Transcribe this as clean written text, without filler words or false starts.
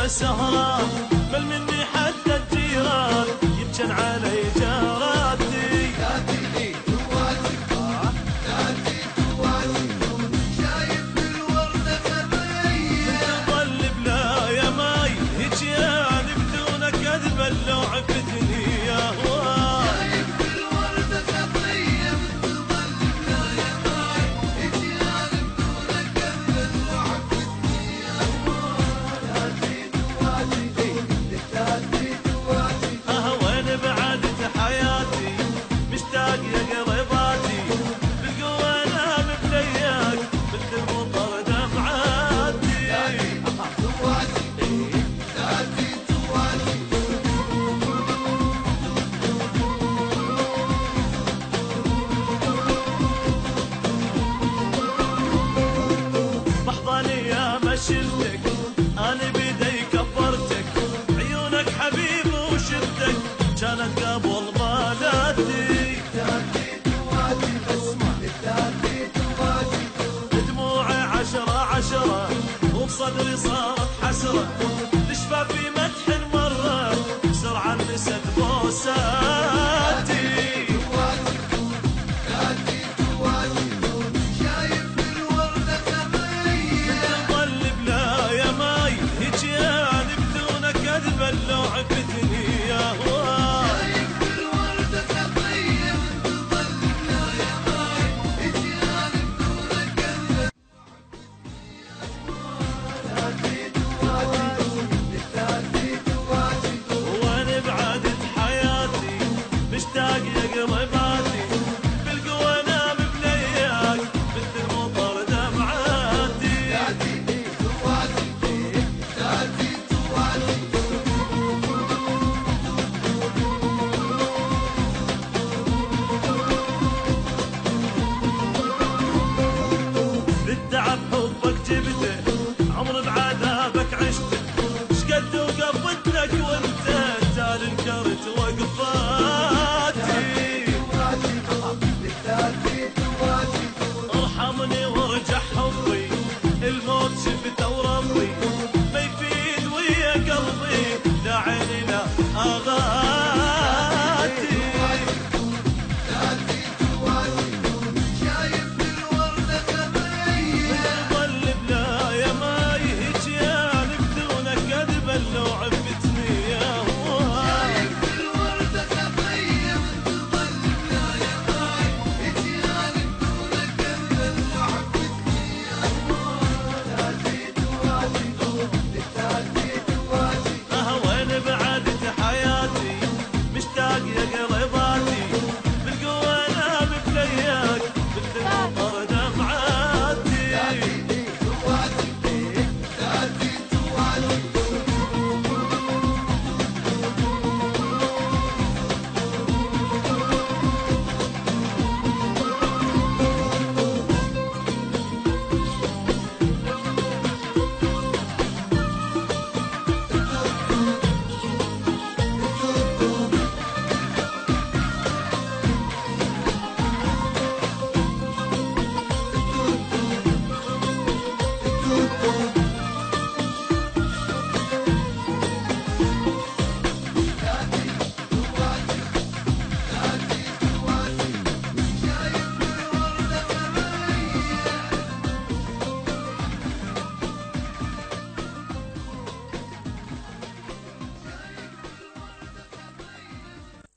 سهران، بل مني حتى الجيران يبجن علي جاراتي. شايف الوردة خضرية تظل بلا يا ماي هيج يعني بدون كذب لو عفتني يا هواي. شايف الوردة خضرية تظل بلا يا ماي هيج يعني بدون كذب لو عفتني يا هواي. وين بعدت حياتي مشتاق يا قريباتي، بالقوة انام بلياك مثل المطر دمعاتي. بحضني يا ما شلتك انا بيدي كبرتك، عيونك حبيبي وشدك كانت قبل مالاتي. دموعي 10 وبصدري صارت حسرة، لشفافي مدح مرة بسرعة نست بوساتي. شايف الوردة خضرية تظل بلا يا ماي هيج يعني بدون كذب لو عفتني يا هواي. شايف الوردة خضرية تظل بلا يا ماي هيج يعني بدون كذب. وانا بعدت حياتي مشتاق يا قريباتي، بالقوة انام بلياك مثل المطر دمعاتي. بالتعب حبك جبته عمر بعذابك عشته، شقد وقفت لك وانت تالي انكرت وقفاتي. ارحمني وارجع حبي الموت شفته وربي،